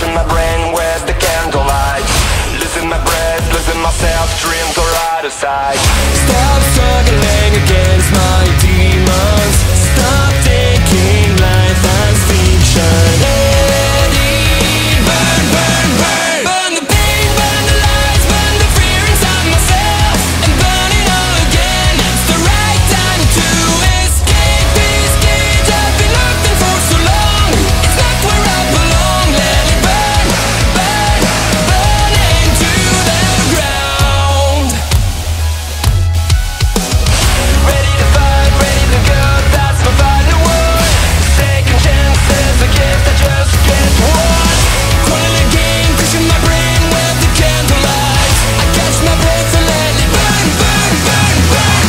crushing my brain with the candlelight. Losing my breath, losing myself, dreams are out of sight. Stop struggling against my demons. Stop taking life as fiction. Let it burn, burn, burn. Burn the pain, burn the lies, burn the fear inside myself, and burn it all again. It's the right time to escape this cage I've been locked in for so long. It's not where I belong. Let it burn, burn, burn into the ground. Ready to fight, ready to go, that's my final word. Second chances, a gift I just get one. Calling a game, pushing my brain with the candlelight. I catch my breath and let it burn, burn, burn, burn.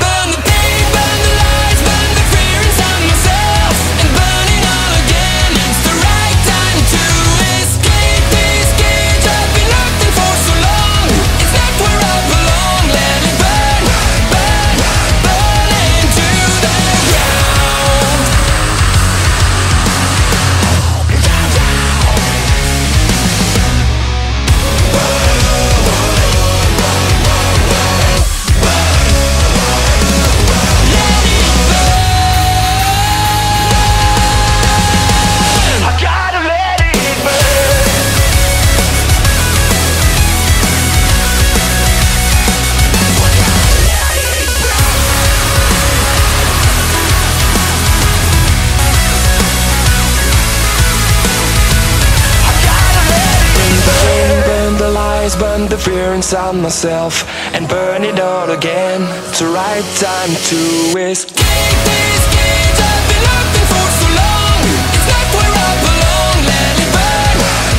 Burn the pain, burn the lies, burn the fear inside myself, and burn it all again. It's the right time to escape this cage I've been locked in for so long. It's not where I belong. Let it burn, burn, burn into the ground. I gotta let it burn. Burn the lies, burn the fear inside myself, and burn it all again. It's the right time to escape this cage I've been locked in for so long. It's not where I belong. Let it burn,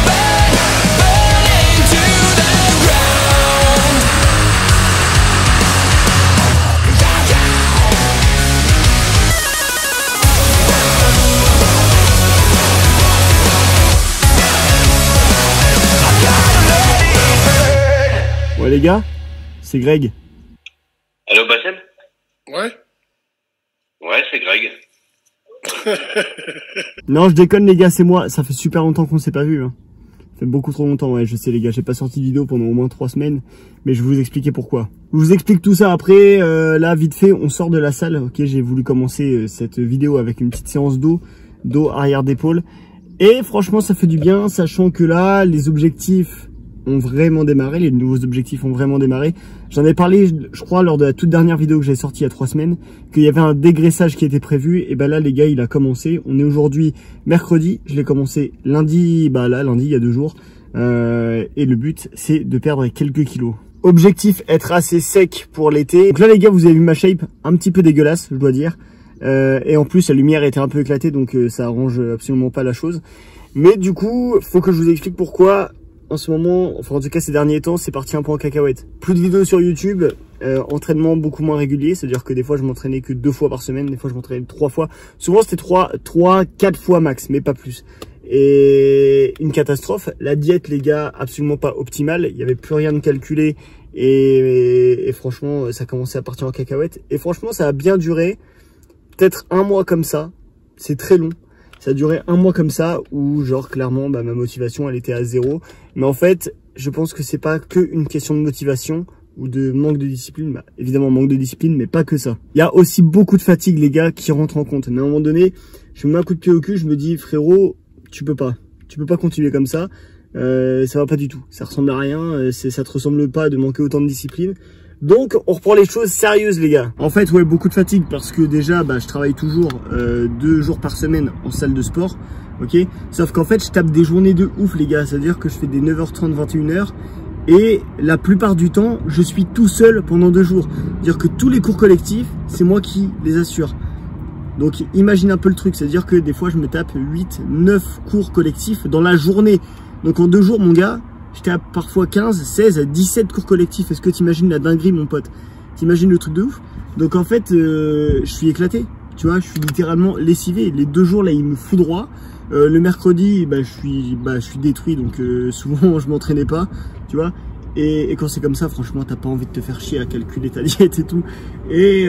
burn, burn into the ground. I gotta let it burn. Ouais les gars, c'est Greg. Allô, Bassem? Ouais. Ouais, c'est Greg. Non je déconne les gars, c'est moi, ça fait super longtemps qu'on s'est pas vu hein. Ça fait beaucoup trop longtemps, ouais je sais les gars, j'ai pas sorti de vidéo pendant au moins 3 semaines, mais je vais vous expliquer pourquoi. Je vous explique tout ça après, là vite fait on sort de la salle, ok, j'ai voulu commencer cette vidéo avec une petite séance dos arrière d'épaule, et franchement ça fait du bien, sachant que là les objectifs ont vraiment démarré, les nouveaux objectifs ont vraiment démarré. J'en ai parlé, je crois, lors de la toute dernière vidéo que j'ai sortie il y a 3 semaines, qu'il y avait un dégraissage qui était prévu, et ben là les gars il a commencé. On est aujourd'hui mercredi, je l'ai commencé lundi, lundi il y a 2 jours, et le but c'est de perdre quelques kilos. Objectif, être assez sec pour l'été. Donc là les gars vous avez vu ma shape, un petit peu dégueulasse je dois dire, et en plus la lumière était un peu éclatée, donc ça arrange absolument pas la chose. Mais du coup faut que je vous explique pourquoi. En ce moment, enfin en tout cas ces derniers temps, c'est parti un peu en cacahuète. Plus de vidéos sur YouTube, entraînement beaucoup moins régulier, c'est-à-dire que des fois je m'entraînais que 2 fois par semaine, des fois je m'entraînais 3 fois. Souvent c'était 4 fois max, mais pas plus. Et une catastrophe, la diète les gars, absolument pas optimale, il y avait plus rien de calculé et franchement ça commençait à partir en cacahuète. Et franchement ça a bien duré, peut-être 1 mois comme ça, c'est très long. Ça a duré 1 mois comme ça où genre clairement ma motivation elle était à 0. Mais en fait je pense que c'est pas que une question de motivation ou de manque de discipline. Évidemment manque de discipline mais pas que ça. Il y a aussi beaucoup de fatigue les gars qui rentrent en compte. Mais à un moment donné je me mets un coup de pied au cul, je me dis frérot tu peux pas continuer comme ça. Ça va pas du tout, ça ressemble à rien, ça te ressemble pas de manquer autant de discipline. Donc on reprend les choses sérieuses les gars. En fait ouais beaucoup de fatigue parce que déjà je travaille toujours 2 jours par semaine en salle de sport. Ok, sauf qu'en fait je tape des journées de ouf les gars, c'est à dire que je fais des 9h30 21h et la plupart du temps je suis tout seul pendant 2 jours. C'est à dire que tous les cours collectifs c'est moi qui les assure. Donc imagine un peu le truc, c'est à dire que des fois je me tape 8-9 cours collectifs dans la journée. Donc en 2 jours mon gars je tape parfois 15, 16, 17 cours collectifs. Est-ce que t'imagines la dinguerie mon pote? T'imagines le truc de ouf? Donc en fait je suis éclaté, tu vois, je suis littéralement lessivé. Les 2 jours là ils me foudroient. Le mercredi je suis détruit, donc souvent je m'entraînais pas, tu vois. Et quand c'est comme ça, franchement, t'as pas envie de te faire chier à calculer ta diète et tout. Et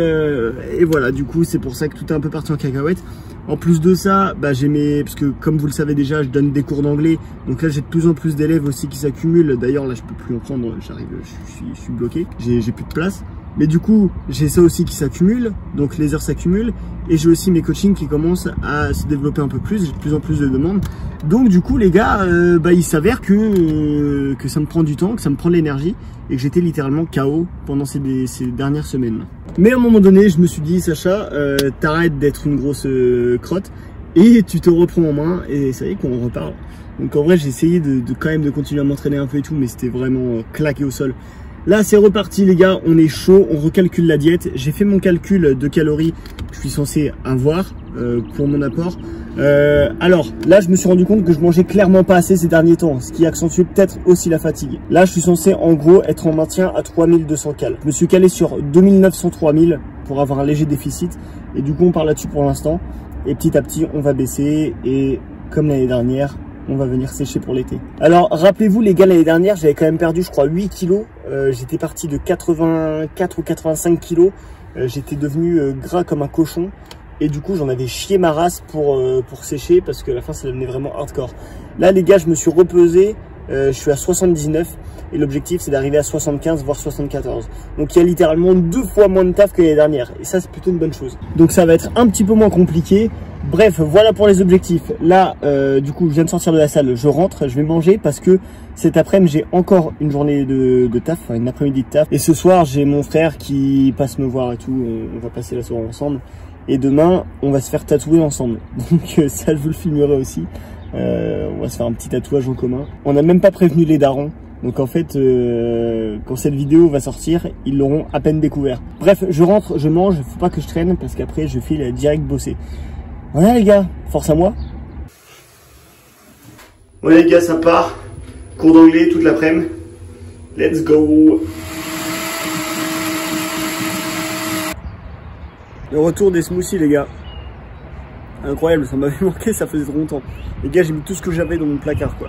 voilà, du coup, c'est pour ça que tout est un peu parti en cacahuète. En plus de ça, bah, parce que comme vous le savez déjà, je donne des cours d'anglais. Donc là, j'ai de plus en plus d'élèves aussi qui s'accumulent. D'ailleurs, là, je peux plus en prendre. Je suis bloqué. J'ai plus de place. Mais du coup, j'ai ça aussi qui s'accumule. Donc les heures s'accumulent. Et j'ai aussi mes coachings qui commencent à se développer un peu plus. J'ai de plus en plus de demandes. Donc du coup, les gars, bah, il s'avère que ça me prend du temps, que ça me prend de l'énergie. Et que j'étais littéralement KO pendant ces dernières semaines. Mais à un moment donné, je me suis dit, Sacha, t'arrêtes d'être une grosse crotte et tu te reprends en main et ça y est qu'on reparle. Donc en vrai, j'ai essayé de quand même de continuer à m'entraîner un peu et tout, mais c'était vraiment claqué au sol. Là, c'est reparti les gars, on est chaud, on recalcule la diète. J'ai fait mon calcul de calories que je suis censé avoir pour mon apport. Alors là, je me suis rendu compte que je mangeais clairement pas assez ces derniers temps, ce qui accentue peut-être aussi la fatigue. Là, je suis censé en gros être en maintien à 3200 cales. Je me suis calé sur 2900-3000 pour avoir un léger déficit. Et du coup, on part là-dessus pour l'instant. Et petit à petit, on va baisser. Et comme l'année dernière, on va venir sécher pour l'été. Alors, rappelez-vous les gars, l'année dernière, j'avais quand même perdu, je crois, 8 kilos. J'étais parti de 84 ou 85 kilos. J'étais devenu gras comme un cochon. Et du coup, j'en avais chié ma race pour sécher parce que à la fin, ça devenait vraiment hardcore. Là, les gars, je me suis repesé. Je suis à 79 et l'objectif, c'est d'arriver à 75, voire 74. Donc, il y a littéralement 2 fois moins de taf que l'année dernière. Et ça, c'est plutôt une bonne chose. Donc, ça va être un petit peu moins compliqué. Bref, voilà pour les objectifs. Là, du coup, je viens de sortir de la salle. Je rentre, je vais manger parce que cet après-midi, j'ai encore une journée de taf, enfin, une après-midi de taf. Et ce soir, j'ai mon frère qui passe me voir et tout. On va passer la soirée ensemble. Et demain, on va se faire tatouer ensemble. Donc ça, je vous le filmerai aussi. On va se faire un petit tatouage en commun. On n'a même pas prévenu les darons. Donc en fait, quand cette vidéo va sortir, ils l'auront à peine découvert. Bref, je rentre, je mange. Faut pas que je traîne parce qu'après, je file direct bosser. Voilà les gars, force à moi. Ouais les gars, ça part. Cours d'anglais toute l'après-midi. Let's go. Le retour des smoothies les gars. Incroyable, ça m'avait manqué, ça faisait trop longtemps. Les gars, j'ai mis tout ce que j'avais dans mon placard quoi.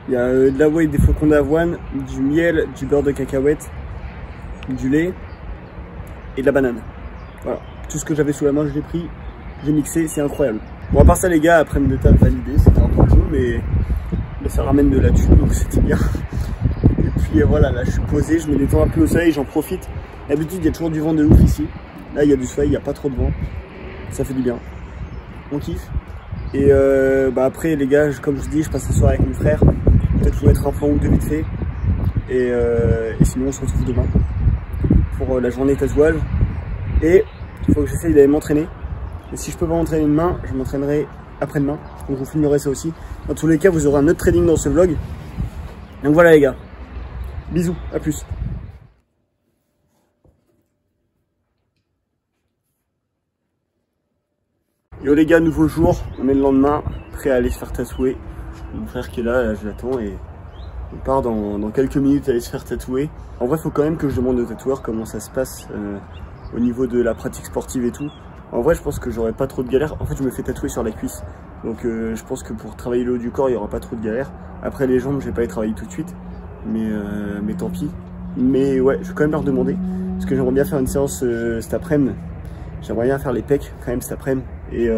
Il y a de l'avoine, des flocons d'avoine, du miel, du beurre de cacahuète, du lait et de la banane. Voilà, tout ce que j'avais sous la main, je l'ai pris, j'ai mixé, c'est incroyable. Bon, à part ça les gars, après-midi de table validé, c'était un peu cool, mais ça ramène de la thune, donc c'était bien. Et puis voilà, là je suis posé, je me détends un peu au soleil, j'en profite. D'habitude, il y a toujours du vent de ouf ici. Là, il y a du soleil, il n'y a pas trop de vent. Ça fait du bien. On kiffe. Et bah après, les gars, comme je vous dis, je passe la soirée avec mon frère. Peut-être vous mettre un plan ou deux vite fait. Et sinon, on se retrouve demain pour la journée tatouage. Et il faut que j'essaye d'aller m'entraîner. Et si je peux pas m'entraîner demain, je m'entraînerai après-demain. Donc, je vous filmerai ça aussi. Dans tous les cas, vous aurez un autre trading dans ce vlog. Donc voilà, les gars. Bisous, à plus. Yo les gars, nouveau jour, on est le lendemain, prêt à aller se faire tatouer. Mon frère qui est là, je l'attends et on part dans quelques minutes aller se faire tatouer. En vrai, il faut quand même que je demande au tatoueur comment ça se passe au niveau de la pratique sportive et tout. En vrai, je pense que j'aurai pas trop de galères. En fait, je me fais tatouer sur la cuisse. Donc je pense que pour travailler le haut du corps, il y aura pas trop de galères. Après les jambes, je vais pas les travailler tout de suite. Mais tant pis. Mais ouais, je vais quand même leur demander. Parce que j'aimerais bien faire une séance cet après-midi. J'aimerais bien faire les pecs quand même cet après-midi. Et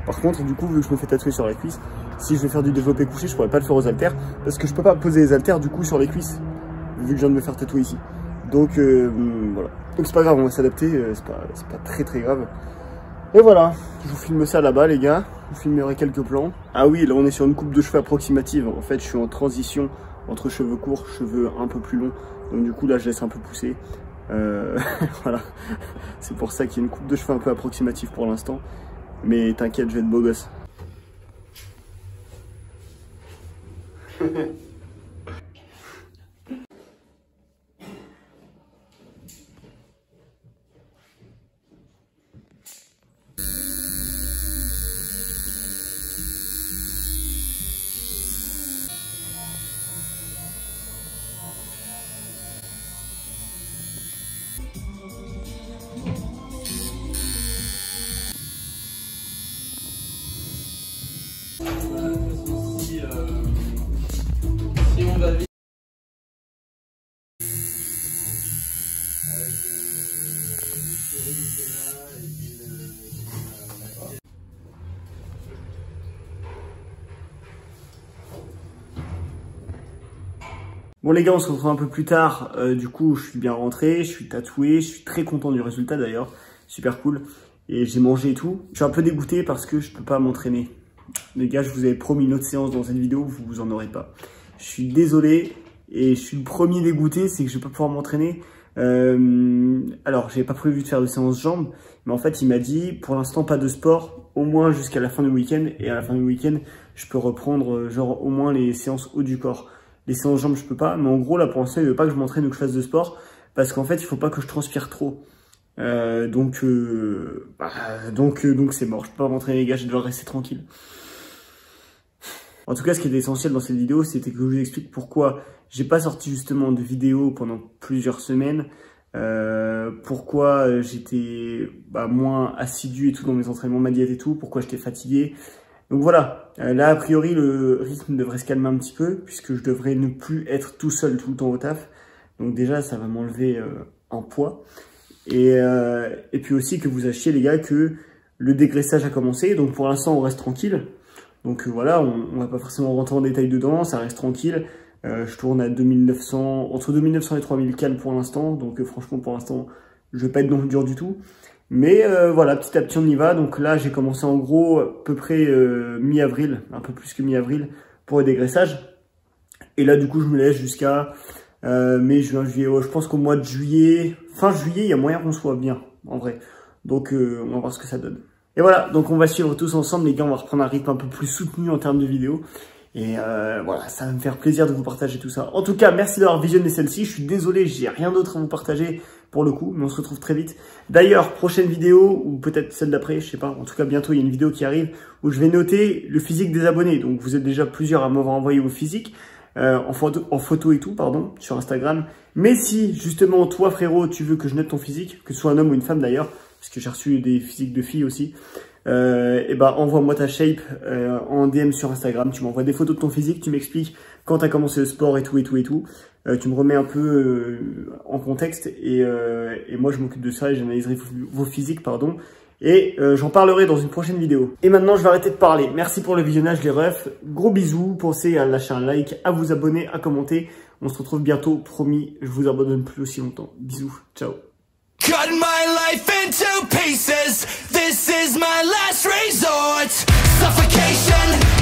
par contre, du coup, vu que je me fais tatouer sur la cuisse, si je vais faire du développé couché, je pourrais pas le faire aux haltères. Parce que je peux pas poser les haltères du coup sur les cuisses. Vu que je viens de me faire tatouer ici. Donc voilà. Donc c'est pas grave, on va s'adapter. C'est pas très grave. Et voilà, je vous filme ça là-bas les gars. Je vous filmerai quelques plans. Ah oui, là on est sur une coupe de cheveux approximative. En fait, je suis en transition entre cheveux courts, cheveux un peu plus longs. Donc du coup là, je laisse un peu pousser. Voilà, c'est pour ça qu'il y a une coupe de cheveux un peu approximative pour l'instant. Mais t'inquiète, je vais être beau gosse. Bon les gars, on se retrouve un peu plus tard. Du coup, je suis bien rentré, je suis tatoué, je suis très content du résultat d'ailleurs. Super cool. Et j'ai mangé et tout. Je suis un peu dégoûté parce que je peux pas m'entraîner. Les gars, je vous avais promis une autre séance dans cette vidéo, vous en aurez pas. Je suis désolé et je suis le premier dégoûté, c'est que je vais pas pouvoir m'entraîner. Alors, j'ai pas prévu de faire de séance jambes, mais en fait, il m'a dit pour l'instant pas de sport, au moins jusqu'à la fin du week-end. Et à la fin du week-end, je peux reprendre genre au moins les séances haut du corps. Les séances jambes, je peux pas, mais en gros, là pour l'instant, il veut pas que je m'entraîne ou que je fasse de sport parce qu'en fait, il faut pas que je transpire trop. Donc c'est mort, je peux pas m'entraîner les gars, je dois rester tranquille. En tout cas, ce qui est essentiel dans cette vidéo, c'était que je vous explique pourquoi j'ai pas sorti justement de vidéo pendant plusieurs semaines, pourquoi j'étais moins assidu et tout dans mes entraînements, ma diète et tout, pourquoi j'étais fatigué. Donc voilà, là a priori le rythme devrait se calmer un petit peu puisque je devrais ne plus être tout seul tout le temps au taf. Donc déjà, ça va m'enlever un poids. Et puis aussi que vous sachiez les gars que le dégraissage a commencé, donc pour l'instant on reste tranquille. Donc voilà, on va pas forcément rentrer en détail dedans, ça reste tranquille. Je tourne à 2900, entre 2900 et 3000 cales pour l'instant, donc franchement pour l'instant je vais pas être non dur du tout. Mais voilà, petit à petit on y va. Donc là j'ai commencé en gros à peu près mi-avril, un peu plus que mi-avril pour le dégraissage. Et là du coup je me laisse jusqu'à mai, juin, juillet. Ouais, je pense qu'au mois de juillet, fin juillet, il y a moyen qu'on soit bien en vrai. Donc on va voir ce que ça donne. Et voilà, donc on va suivre tous ensemble les gars, on va reprendre un rythme un peu plus soutenu en termes de vidéos. Et voilà, ça va me faire plaisir de vous partager tout ça. En tout cas, merci d'avoir visionné celle-ci. Je suis désolé, j'ai rien d'autre à vous partager pour le coup, mais on se retrouve très vite. D'ailleurs, prochaine vidéo, ou peut-être celle d'après, je sais pas. En tout cas, bientôt, il y a une vidéo qui arrive où je vais noter le physique des abonnés. Donc vous êtes déjà plusieurs à m'avoir envoyé vos physiques. En photo et tout, pardon, sur Instagram. Mais si, justement, toi, frérot, tu veux que je note ton physique, que ce soit un homme ou une femme d'ailleurs, parce que j'ai reçu des physiques de filles aussi, et envoie-moi ta shape en DM sur Instagram. Tu m'envoies des photos de ton physique, tu m'expliques quand tu as commencé le sport et tout et tout et tout. Tu me remets un peu en contexte et moi je m'occupe de ça et j'analyserai vos physiques, pardon. Et j'en parlerai dans une prochaine vidéo. Et maintenant, je vais arrêter de parler. Merci pour le visionnage, les refs. Gros bisous. Pensez à lâcher un like, à vous abonner, à commenter. On se retrouve bientôt, promis. Je vous abandonne plus aussi longtemps. Bisous. Ciao. Cut my life into pieces. This is my last resort. Suffocation.